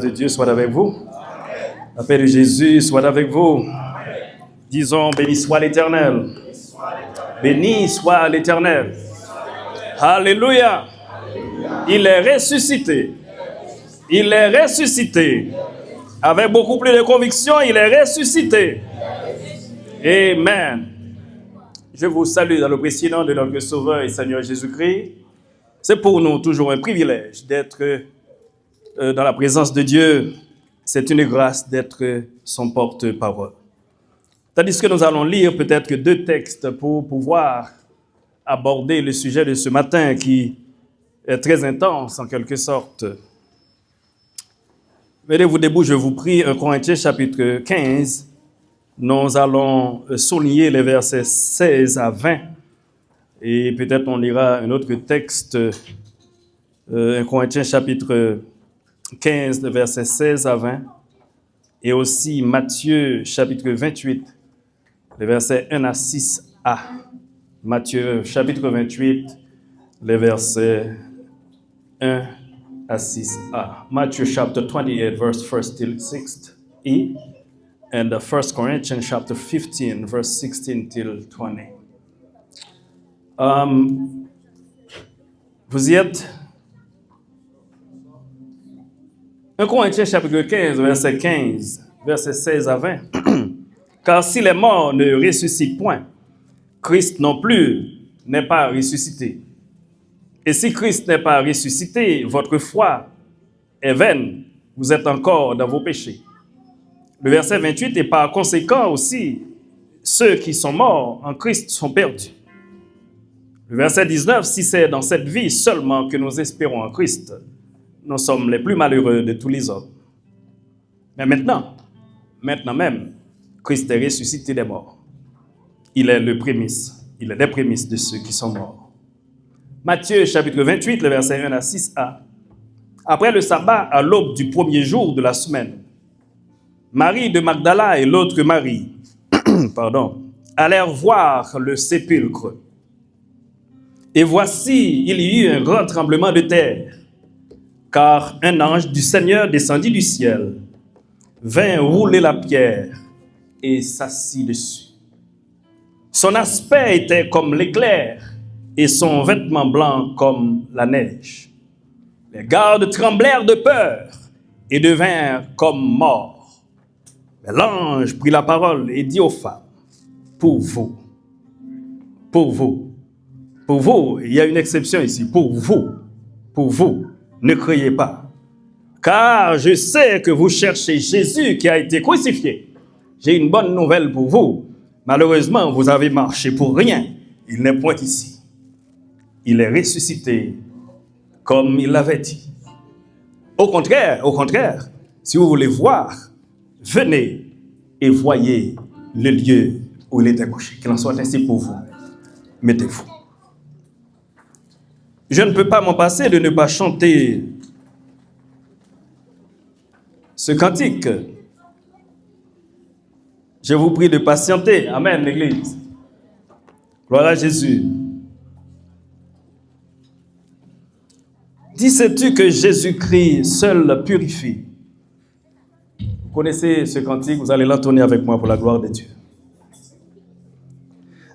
De Dieu soit avec vous. La paix de Jésus soit avec vous. Disons, béni soit l'Éternel. Béni soit l'Éternel. Alléluia. Il est ressuscité. Il est ressuscité. Avec beaucoup plus de conviction, il est ressuscité. Amen. Je vous salue dans le précieux nom de notre Sauveur et Seigneur Jésus-Christ. C'est pour nous toujours un privilège d'être dans la présence de Dieu. C'est une grâce d'être son porte-parole. Tandis que nous allons lire peut-être que 2 textes pour pouvoir aborder le sujet de ce matin qui est très intense en quelque sorte. Mettez-vous debout, je vous prie, 1 Corinthiens chapitre 15. Nous allons souligner les versets 16 à 20. Et peut-être on lira un autre texte, 1 Corinthiens chapitre 15, versets 16 à 20. Et aussi Matthieu chapitre 28, les versets 1 à 6a. Matthieu chapitre 28, les versets 1 à 6a. Matthew chapter 28, verse 1 till 6e. And 1 Corinthians chapter 15, verse 16 till 20. Vous y êtes? 1 Corinthiens chapitre 15, verset 15, verset 16 à 20. Car si les morts ne ressuscitent point, Christ non plus n'est pas ressuscité. Et si Christ n'est pas ressuscité, votre foi est vaine. Vous êtes encore dans vos péchés. Le verset 28, et par conséquent aussi, ceux qui sont morts en Christ sont perdus. Le verset 19, si c'est dans cette vie seulement que nous espérons en Christ, nous sommes les plus malheureux de tous les hommes. Mais maintenant même, Christ est ressuscité des morts. Il est le prémisse, il est les prémices de ceux qui sont morts. Matthieu chapitre 28, le verset 1 à 6a. Après le sabbat, à l'aube du premier jour de la semaine, Marie de Magdala et l'autre Marie, allèrent voir le sépulcre. Et voici, il y eut un grand tremblement de terre, car un ange du Seigneur descendit du ciel, vint rouler la pierre et s'assit dessus. Son aspect était comme l'éclair et son vêtement blanc comme la neige. Les gardes tremblèrent de peur et devinrent comme morts. Mais l'ange prit la parole et dit aux femmes, pour vous, il y a une exception ici, pour vous, ne criez pas, car je sais que vous cherchez Jésus qui a été crucifié. J'ai une bonne nouvelle pour vous. Malheureusement, vous avez marché pour rien. Il n'est point ici. Il est ressuscité comme il l'avait dit. Au contraire, si vous voulez voir, venez et voyez le lieu où il était couché. Qu'il en soit ainsi pour vous. Mettez-vous. Je ne peux pas m'en passer de ne pas chanter ce cantique. Je vous prie de patienter. Amen, l'Église. Gloire à Jésus. Dis-tu que Jésus-Christ seul purifie? Vous connaissez ce cantique, vous allez l'entonner avec moi pour la gloire de Dieu.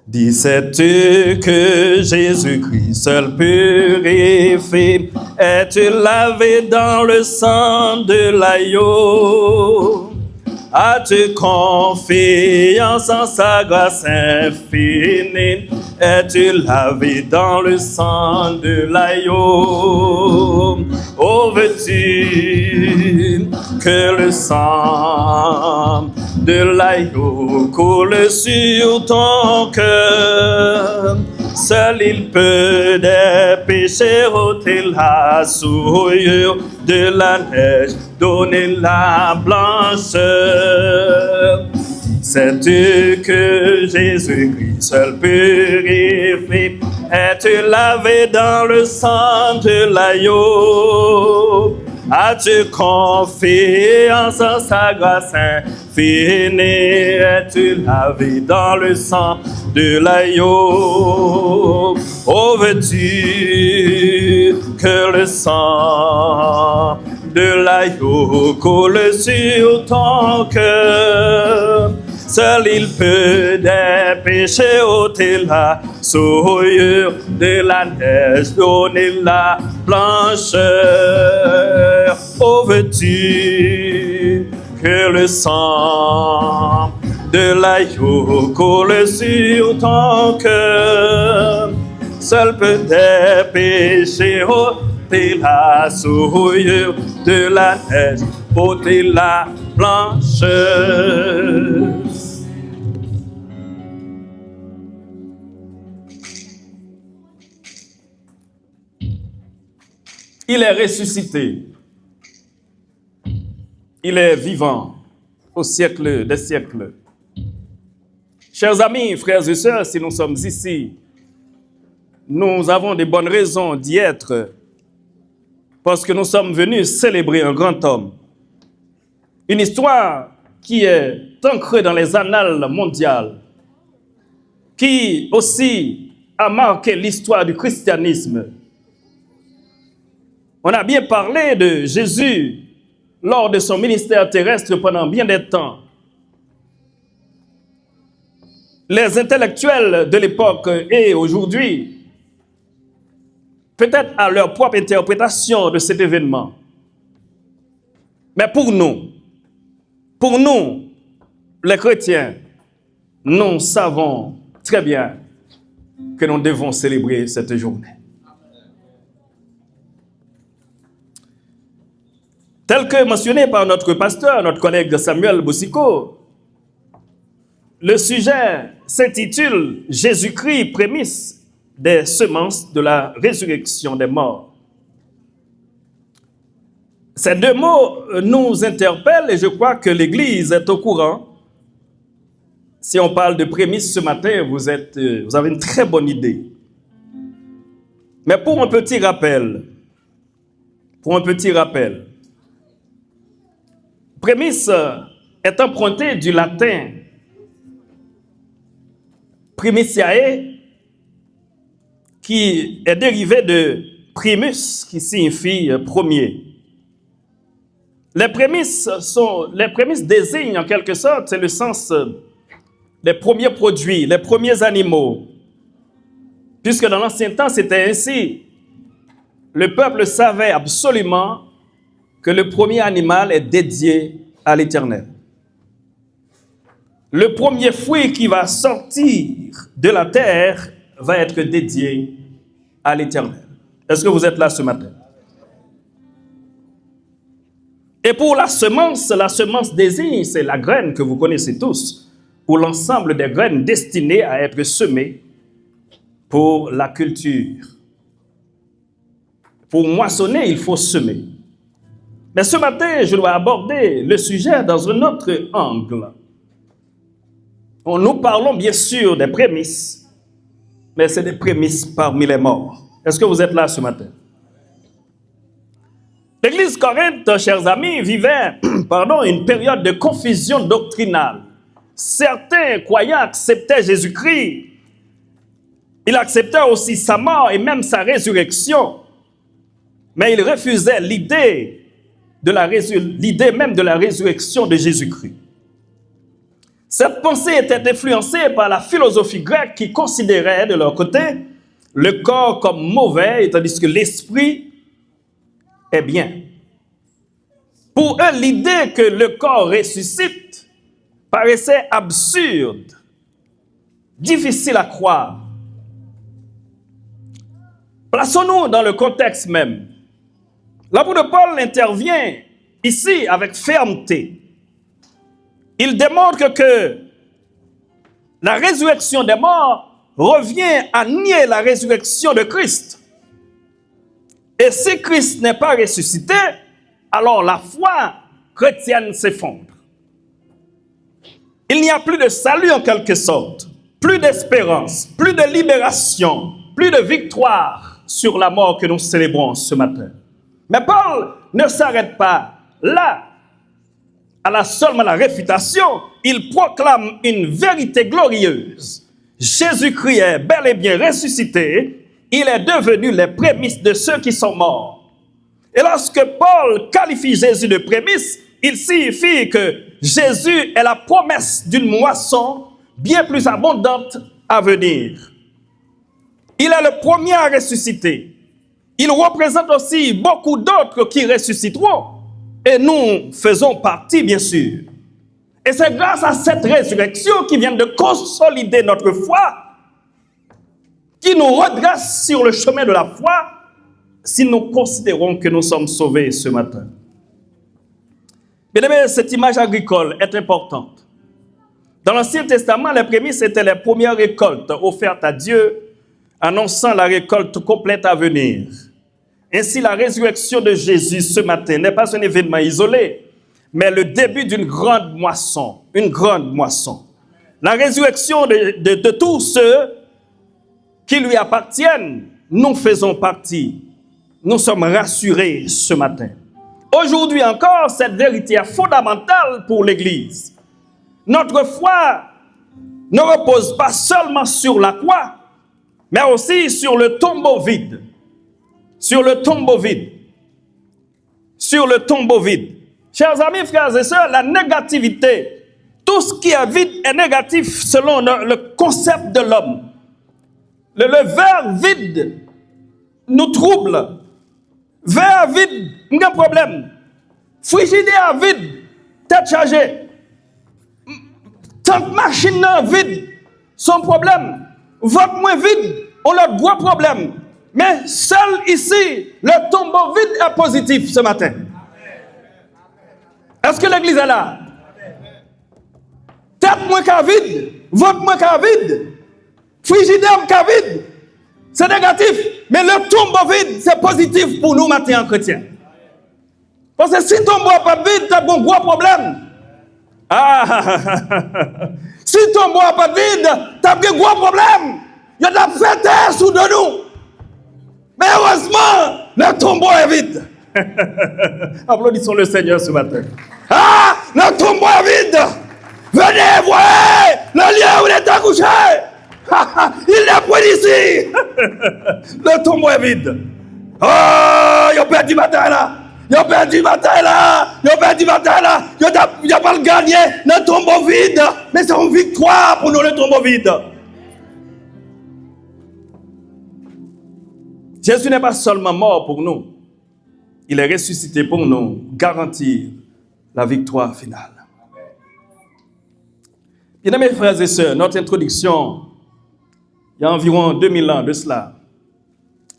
Dis-tu que Jésus-Christ seul purifie? Es-tu lavé dans le sang de l'agneau? As-tu confiance en sa grâce infinie? Es-tu lavé dans le sang de l'agneau? Oh, veux-tu que le sang de l'agneau coule sur ton cœur? Seul il peut des péchés ôter la souillure de la neige, donner la blancheur. Sais-tu que Jésus-Christ seul purifie? Es-tu lavé dans le sang de l'agneau? As-tu confiance en sa grâce infinie? Es-tu lavé dans le sang de l'agneau? Oh, veux-tu que le sang de l'agneau coule sur ton cœur. Seul il peut des péchés ôter la souillure, de la neige donner la blancheur. Oh, veux-tu que le sang de l'agneau coule sur ton cœur? Seul peut des péchés ôter la souillure, de la neige ôter la blancheur. Il est ressuscité. Il est vivant au siècle des siècles. Chers amis, frères et sœurs, si nous sommes ici, nous avons de bonnes raisons d'y être parce que nous sommes venus célébrer un grand homme. Une histoire qui est ancrée dans les annales mondiales, qui aussi a marqué l'histoire du christianisme. On a bien parlé de Jésus lors de son ministère terrestre pendant bien des temps. Les intellectuels de l'époque et aujourd'hui, peut-être à leur propre interprétation de cet événement. Mais pour nous, les chrétiens, nous savons très bien que nous devons célébrer cette journée. Tel que mentionné par notre pasteur, notre collègue Samuel Boussiko, le sujet s'intitule « Jésus-Christ, prémisse des semences de la résurrection des morts ». Ces deux mots nous interpellent et je crois que l'Église est au courant. Si on parle de prémisse ce matin, vous avez une très bonne idée. Mais pour un petit rappel, prémisse est emprunté du latin primitiae, qui est dérivé de primus, qui signifie premier. Les prémices désignent en quelque sorte, c'est le sens des premiers produits, les premiers animaux. Puisque dans l'ancien temps, c'était ainsi. Le peuple savait absolument que le premier animal est dédié à l'Éternel. Le premier fruit qui va sortir de la terre va être dédié à l'Éternel. Est-ce que vous êtes là ce matin? Et pour la semence désigne, c'est la graine que vous connaissez tous, ou l'ensemble des graines destinées à être semées pour la culture. Pour moissonner, il faut semer. Mais ce matin, je dois aborder le sujet dans un autre angle. Nous parlons bien sûr des prémices, mais c'est des prémices parmi les morts. Est-ce que vous êtes là ce matin? L'Église Corinthe, chers amis, vivait une période de confusion doctrinale. Certains croyants acceptaient Jésus-Christ. Ils acceptaient aussi sa mort et même sa résurrection. Mais ils refusaient l'idée même de la résurrection de Jésus-Christ. Cette pensée était influencée par la philosophie grecque qui considérait de leur côté le corps comme mauvais, tandis que l'esprit est bien. Pour eux, l'idée que le corps ressuscite paraissait absurde, difficile à croire. Plaçons-nous dans le contexte même. L'apôtre Paul intervient ici avec fermeté. Il démontre que la résurrection des morts revient à nier la résurrection de Christ. Et si Christ n'est pas ressuscité, alors la foi chrétienne s'effondre. Il n'y a plus de salut en quelque sorte, plus d'espérance, plus de libération, plus de victoire sur la mort que nous célébrons ce matin. Mais Paul ne s'arrête pas là. Seulement la réfutation, il proclame une vérité glorieuse. Jésus-Christ est bel et bien ressuscité. Il est devenu les prémices de ceux qui sont morts. Et lorsque Paul qualifie Jésus de prémisse, il signifie que Jésus est la promesse d'une moisson bien plus abondante à venir. Il est le premier à ressusciter. Il représente aussi beaucoup d'autres qui ressusciteront. Et nous faisons partie, bien sûr. Et c'est grâce à cette résurrection qui vient de consolider notre foi, qui nous redresse sur le chemin de la foi, si nous considérons que nous sommes sauvés ce matin. Bien aimé, cette image agricole est importante. Dans l'Ancien Testament, les prémices étaient les premières récoltes offertes à Dieu, annonçant la récolte complète à venir. Ainsi, la résurrection de Jésus ce matin n'est pas un événement isolé, mais le début d'une grande moisson, une grande moisson. La résurrection de tous ceux qui lui appartiennent, nous faisons partie. Nous sommes rassurés ce matin. Aujourd'hui encore, cette vérité est fondamentale pour l'Église. Notre foi ne repose pas seulement sur la croix, mais aussi sur le tombeau vide. Sur le tombeau vide. Sur le tombeau vide. Chers amis, frères et sœurs, la négativité, tout ce qui est vide est négatif selon le concept de l'homme. Le verre vide nous trouble. Verre vide, pas de problème. Frigidaire vide, tête chargée. Tant que machine vide, son problème. Votre moins vide, on a de gros problèmes. Mais seul ici, le tombeau vide est positif ce matin. Est-ce que l'église est là? Tête moins qu'à vide, votre moins qu'à vide, frigidaire qu'à vide, c'est négatif. Mais le tombeau vide, c'est positif pour nous matin en chrétien. Parce que si ton tombeau n'est pas vide, tu as un gros problème. Si ton tombeau n'est pas vide, tu as un gros problème. Il y a de la fête sous de nous. Mais heureusement, le tombeau est vide. Applaudissons le Seigneur ce matin. Le tombeau est vide. Venez, voyez le lieu où il est accouché. Il n'est pas ici. Le tombeau est vide. Oh, il a perdu bataille là. Il a perdu bataille là. Il a perdu bataille là. Il n'a pas gagné. Le tombeau vide. Mais c'est une victoire pour nous, le tombeau vide. Jésus n'est pas seulement mort pour nous. Il est ressuscité pour nous, garantir la victoire finale. Bien-aimés frères et sœurs, notre introduction, il y a environ 2000 ans de cela,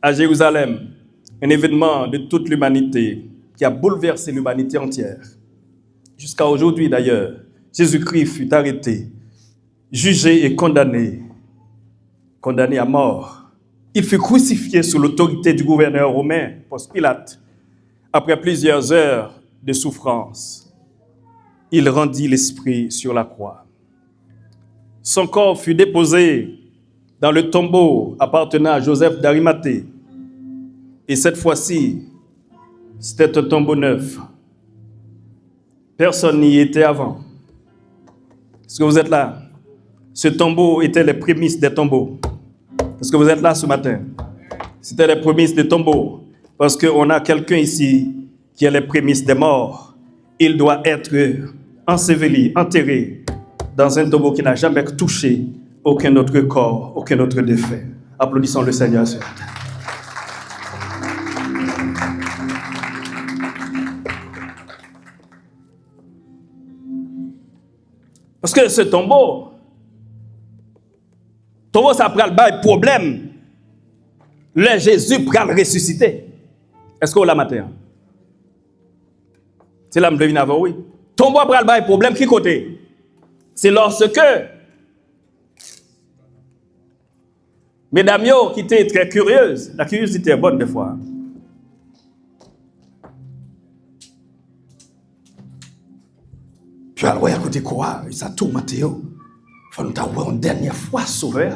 à Jérusalem, un événement de toute l'humanité qui a bouleversé l'humanité entière. Jusqu'à aujourd'hui d'ailleurs, Jésus-Christ fut arrêté, jugé et condamné à mort. Il fut crucifié sous l'autorité du gouverneur romain, Ponce Pilate. Après plusieurs heures de souffrance, il rendit l'esprit sur la croix. Son corps fut déposé dans le tombeau appartenant à Joseph d'Arimathée. Et cette fois-ci, c'était un tombeau neuf. Personne n'y était avant. Est-ce que vous êtes là? Ce tombeau était les prémices des tombeaux. Est-ce que vous êtes là ce matin? C'était les prémices des tombeaux. Parce qu'on a quelqu'un ici qui est les prémices des morts. Il doit être enseveli, enterré dans un tombeau qui n'a jamais touché aucun autre corps, aucun autre défunt. Applaudissons le Seigneur ce matin. Parce que ce tombeau, ça prend le problème. Le Jésus prend le ressuscité. Est-ce que vous l'avez matin? C'est là que je devine avant, oui. Tombeau prend le problème qui côté? C'est lorsque mesdames qui étaient très curieuses, la curiosité est bonne des fois. Puis alors, écoutez quoi? Ça tout, Mathéo. Faut nous t'avoir une dernière fois sauvé.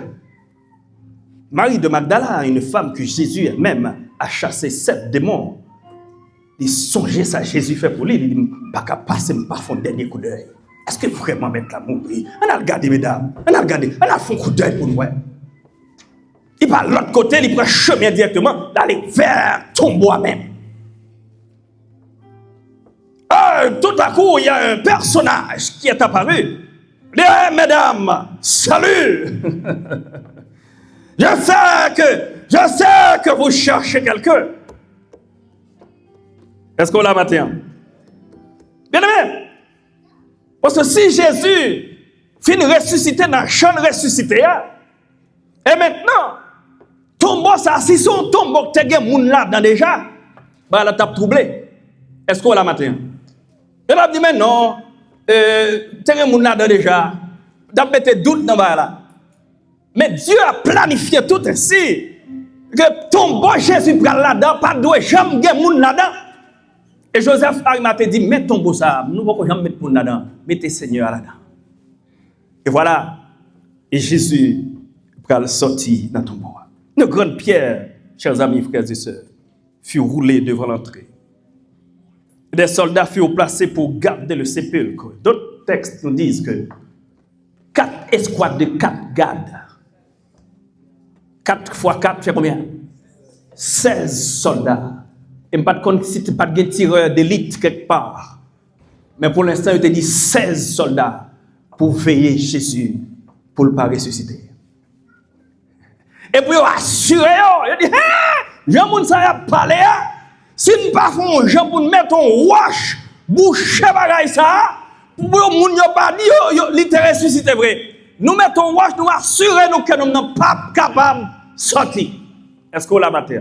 Marie de Magdala, une femme que Jésus même a chassé 7 démons. Il songeait ça, Jésus fait pour lui. Il dit, pas qu'à passer, pas faire un dernier coup d'œil. Est-ce que vraiment mettre l'amour? On a regardé, mesdames. On a regardé. On a fait un coup d'œil pour nous. Il va de l'autre côté, il prend chemin directement, d'aller vers tombeau même. tout à coup, il y a un personnage qui est apparu. Il dit, hey, mesdames, salut. Je sais que vous cherchez quelqu'un. Est-ce qu'on l'a matin? Bien aimé. Parce que si Jésus finit ressuscité dans le champ ressuscité, et maintenant, tombeau ça, si son tombeau que tu as moun là-dedans déjà, bah là, t'as troublé. Est-ce qu'on l'a matin? Et là, dit, mais non, tu as moun là-dedans déjà, t'as mis doute dans là. Mais Dieu a planifié tout ainsi, que tombeau Jésus prend là-dedans, pas de jamais gen moun là-dedans. Et Joseph Arimathée dit, mets tombeau ça, nous ne pouvons jamais mettre moun là-dedans, mettez Seigneur là-dedans. Et voilà, et Jésus prend sorti dans tombeau. Une grande pierre, chers amis, frères et sœurs, fut roulée devant l'entrée. Des soldats furent placés pour garder le sépulcre. D'autres textes nous disent que 4 escouades de 4 gardes. 4 fois 4 fait combien? 16 soldats. Et je ne sais pas si tu n'as pas de tireur d'élite quelque part. Mais pour l'instant, il te dit 16 soldats pour veiller Jésus, pour ne pas ressusciter. Et puis, assurer, il dit, Jean-Moun, ça a parlé, si nous ne faisons pas Jean pour mettre un wash, boucher bagaille ça, pour que nous ne pas dire, il est ressuscité vrai. Nous mettons wash, nous assurons que nous ne sommes pas capables de sortir. Est-ce qu'on l'a battu?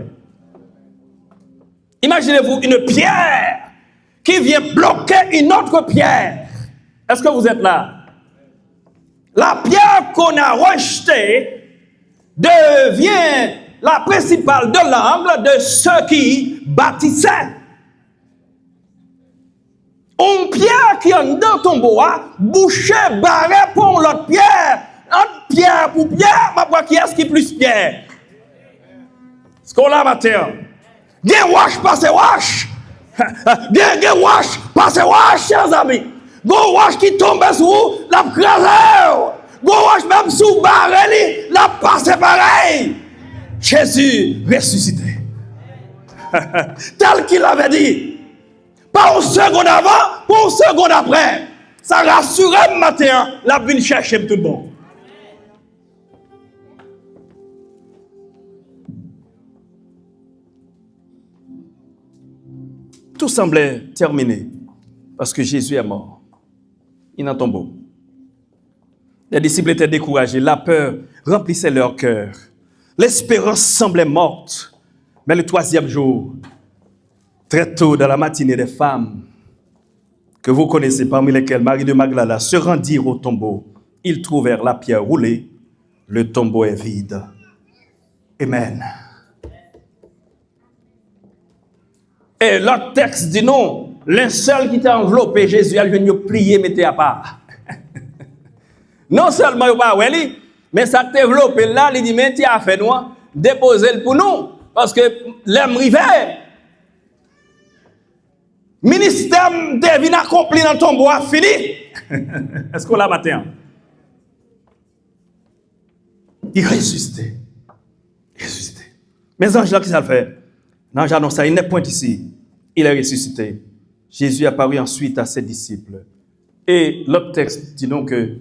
Imaginez-vous une pierre qui vient bloquer une autre pierre. Est-ce que vous êtes là? La pierre qu'on a rejetée devient la principale de l'angle de ceux qui bâtissaient. Une pierre qui est dans ton bois, bouché, barré pour l'autre pierre. Entre pierre pour pierre, ma voix qui est-ce qui plus pierre? Ce qu'on a matin. Gen wash passe wash. Gen wash passe wash, chers amis. Gon wash qui tombe sous la crase. Gon wash même sous barré, la passe pareil. Jésus ressuscité. Tel qu'il avait dit. Pas une seconde avant, pas une seconde après. Ça rassure le matin, la vie chercher tout le monde. Tout semblait terminé parce que Jésus est mort. Il est en tombeau. Les disciples étaient découragés. La peur remplissait leur cœur. L'espérance semblait morte. Mais le 3e jour, très tôt dans la matinée, des femmes que vous connaissez, parmi lesquelles Marie de Magdala, se rendirent au tombeau. Ils trouvèrent la pierre roulée. Le tombeau est vide. Amen. Et l'autre texte dit non, linceul qui t'a enveloppé, Jésus a venu plier, mettez à part. Non seulement il pas ouais, mais ça t'a enveloppé là, il dit mettez à fait nous, déposez le pour nous, parce que l'homme rivière. Ministère devine accompli dans ton bois fini. Est-ce qu'on l'a matin? Il ressuscité. Ressuscité. Mes anges là, qu'est-ce qu'il fait? Non, j'annonce ça, il n'est point ici. Il est ressuscité. Jésus apparut ensuite à ses disciples. Et l'autre texte dit donc que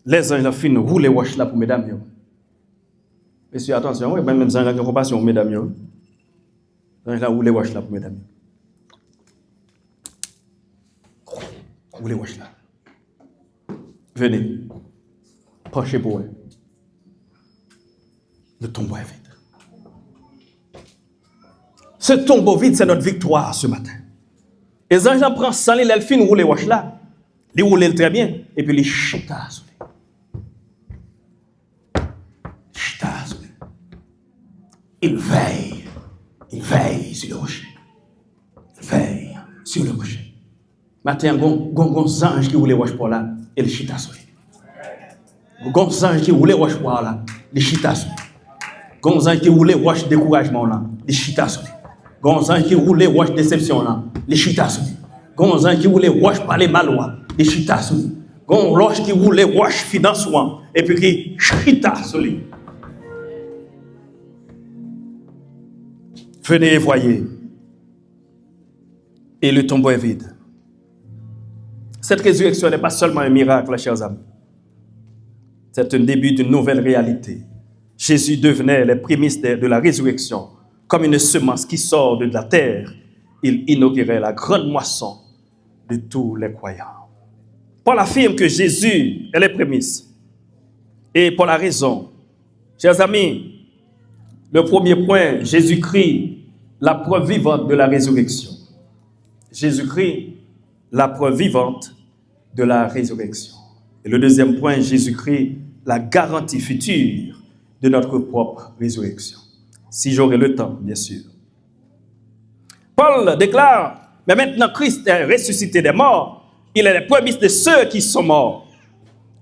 les anges ont fini rouler wash là pour mesdames. Messieurs, attention, oui, même les anges ont compassion, mesdames. Les anges ont roulé wash là pour mesdames. Roulez wash là. Venez. Penchez pour eux. Le tombeau est vide. Ce tombeau vide, c'est notre victoire ce matin. Et les anges prennent ça, ils finissent rouler wash là. Ils roulent très bien. Et puis ils chita. Chita. Ils veillent. Ils veillent sur le rocher. Ils veillent sur le rocher. Matin, gon ange qui roule wash pour là, et le chita sur lui. Gon ange qui roule wash pour là, le chita sur lui. Gon ange qui roule wash découragement là, le chita sur lui. Gon ange qui roule wash déception là, le chita sur lui. Gon ange qui roule wash parler mal là, le chita sur lui. Gon ange qui roule wash financement et puis qui chita sur lui. Venez et voyez. Et le tombeau est vide. Cette résurrection n'est pas seulement un miracle, chers amis. C'est un début d'une nouvelle réalité. Jésus devenait les prémices de la résurrection. Comme une semence qui sort de la terre, il inaugurait la grande moisson de tous les croyants. Paul affirme que Jésus est les prémices. Et pour la raison, chers amis, le premier point, Jésus-Christ, la preuve vivante de la résurrection. Jésus-Christ, la preuve vivante de la résurrection. Et le deuxième point, Jésus-Christ, la garantie future de notre propre résurrection. Si j'aurai le temps, bien sûr. Paul déclare, mais maintenant Christ est ressuscité des morts, il est le premier de ceux qui sont morts.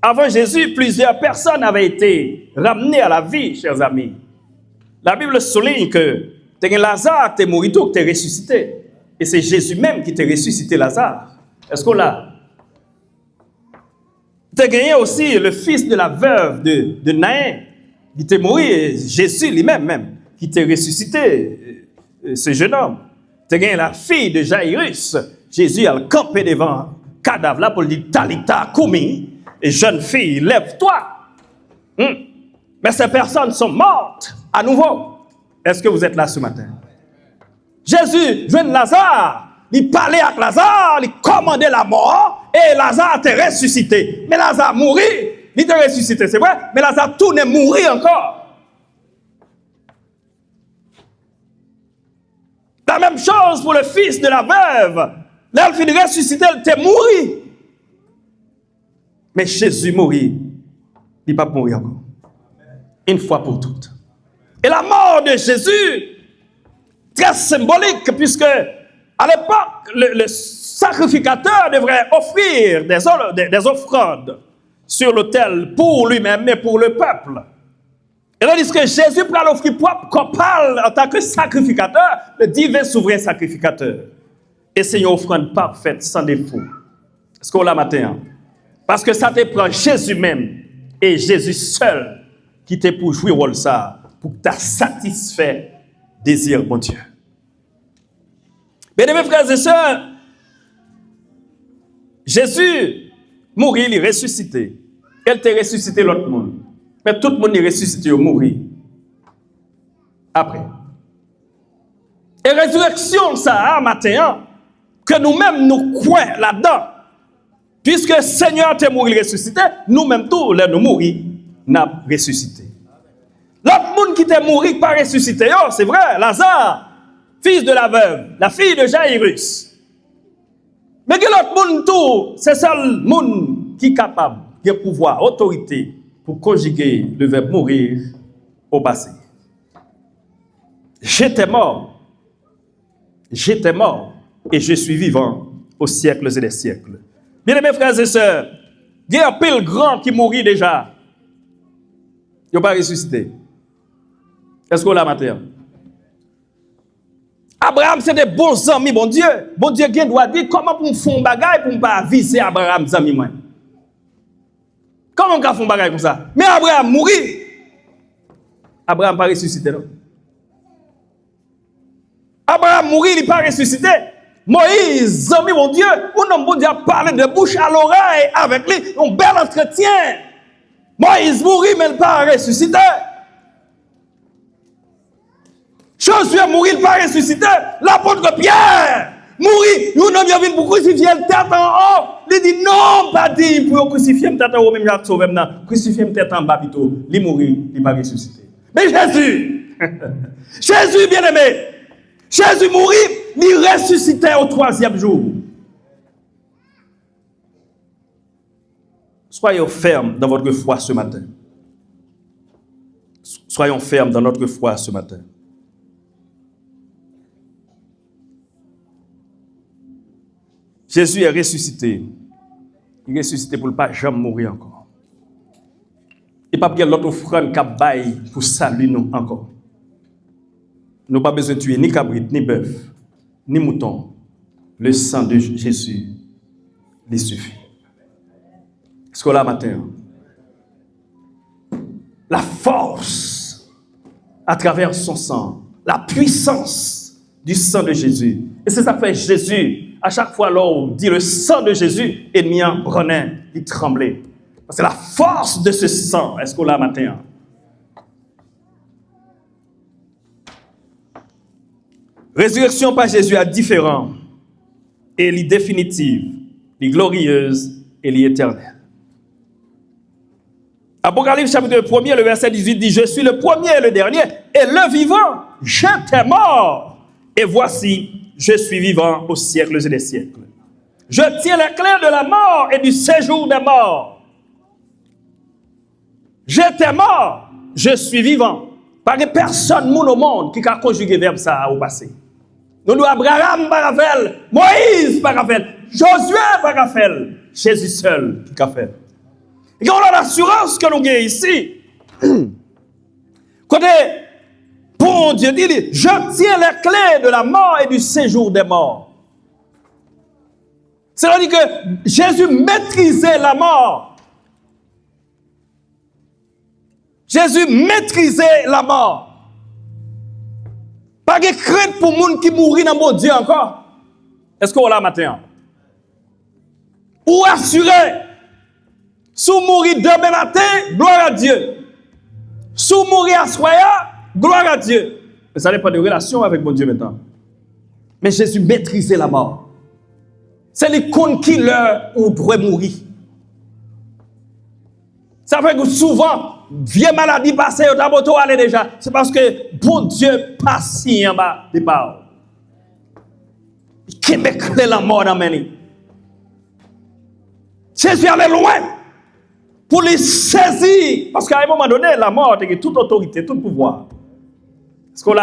Avant Jésus, plusieurs personnes avaient été ramenées à la vie, chers amis. La Bible souligne que Lazare t'es mort, que t'es ressuscité. Et c'est Jésus même qui t'a ressuscité Lazare. Est-ce qu'on l'a? Tu as gagné aussi le fils de la veuve de Naïn, qui t'est mort, et Jésus lui-même qui t'a ressuscité, ce jeune homme. Tu as gagné la fille de Jairus. Jésus a campé devant le cadavre là pour lui dire Talita Koumi, et jeune fille, lève-toi. Mais ces personnes sont mortes à nouveau. Est-ce que vous êtes là ce matin? Jésus, jeune Lazare, il parlait avec Lazare, il commandait la mort, et Lazare était ressuscité. Mais Lazare mourit, il était ressuscité, c'est vrai, mais Lazare tout n'est mourir encore. La même chose pour le fils de la veuve. Là, il finit ressuscité, il était mourir. Mais Jésus mourit, il n'est pas mourir encore. Une fois pour toutes. Et la mort de Jésus, très symbolique, puisque à l'époque, le sacrificateur devrait offrir des offrandes sur l'autel pour lui-même et pour le peuple. Et tandis que Jésus prend l'offrir propre, qu'on parle en tant que sacrificateur, le divin souverain sacrificateur. Et c'est une offrande parfaite, sans défaut. Est-ce qu'on l'a matin? Parce que ça te prend Jésus même et Jésus seul qui t'est pour jouer rôle ça, pour que tu as satisfait désir, mon Dieu. Bien, mes frères et sœurs, Jésus mourit, il est ressuscité. Elle t'a ressuscité l'autre monde. Mais tout le monde est ressuscité ou mourir. Après. Et résurrection, ça, matin, que nous-mêmes nous croyons là-dedans. Puisque le Seigneur t'est mort, il est ressuscité, nous-mêmes tous, là, nous mourir, nous ressuscité. L'autre monde qui t'est mort, pas ressuscité, oh, c'est vrai, Lazare, fils de la veuve, la fille de Jairus. Mais que l'autre monde tout, c'est seul monde qui est capable, qui a pouvoir, autorité, pour conjuguer le verbe mourir au passé. J'étais mort, et je suis vivant aux siècles et des siècles. Bien aimés frères et sœurs, il y a un pile grand qui mourit déjà. Il n'a pas ressuscité. Est-ce qu'on l'a matin? Abraham, c'est des bons amis, bon Dieu. Bon Dieu, qui doit dire comment pour me faire un bagage pour ne pas viser Abraham, amis moi. Comment on peut faire un bagage comme ça? Mais Abraham mourit. Abraham pas ressuscité, non? Abraham mourit, il n'est pas ressuscité. Moïse, ami mon Dieu, un homme bon Dieu a parlé de bouche à l'oreille avec lui, un bel entretien. Moïse mourit, mais il n'est pas ressuscité. Josué mourit, il n'est pas ressuscité. L'apôtre Pierre mourit, un homme qui vient pour crucifier le tête en haut. Il dit non, pas dit pour crucifier le tête en haut, même il sauvé maintenant. Crucifier le tête en bas plutôt. Il mourit, il n'est pas ressuscité. Mais Jésus, Jésus bien-aimé, Jésus mourit, il ressuscitait au 3e jour. Soyons fermes dans votre foi ce matin. Soyons fermes dans notre foi ce matin. Jésus est ressuscité. Il est ressuscité pour ne pas jamais mourir encore. Et pas bien l'autre offrande qu'a bail pour saluer nous encore. Nous n'avons pas besoin de tuer ni cabrit, ni bœuf, ni mouton. Le sang de Jésus lui suffit. Est-ce que là matin, la force à travers son sang, la puissance du sang de Jésus. Et c'est ça que fait Jésus à chaque fois l'on dit le sang de Jésus, ennemi prenait, il tremblait. C'est la force de ce sang. Est-ce qu'on l'a matin? Résurrection par Jésus est différent. Et elle est définitive, elle est glorieuse et elle est éternelle. Apocalypse chapitre 1er, le verset 18 dit, je suis le premier et le dernier, et le vivant, j'étais mort. Et voici, je suis vivant aux siècles et des siècles. Je tiens les clés de la mort et du séjour des morts. J'étais mort, je suis vivant. Pas de personne au monde qui a conjugué verbe ça au passé. Nous avons Abraham par fait, Moïse par fait, Josué par fait, Jésus seul qui a fait. Et on a l'assurance que nous avons ici. Côté, bon Dieu dit, je tiens les clés de la mort et du séjour des morts. C'est-à-dire que Jésus maîtrisait la mort. Jésus maîtrisait la mort. Pas de crainte pour les gens qui mourent dans mon Dieu encore. Est-ce qu'on l'a matin? Ou assuré, si vous mourrez demain matin, gloire à Dieu. Si vous mourrez à soir, gloire à Dieu. Mais ça n'a pas de relation avec mon Dieu maintenant. Mais Jésus maîtrisait la mort. C'est les comptes qui l'heure où on doit mourir. Ça fait que souvent, vieille maladie passée, au taboto aller déjà. C'est parce que bon Dieu passe en bas des paroles. Qui me clé la mort dans mes. Jésus allait loin pour les saisir. Parce qu'à un moment donné, la mort a toute autorité, tout pouvoir.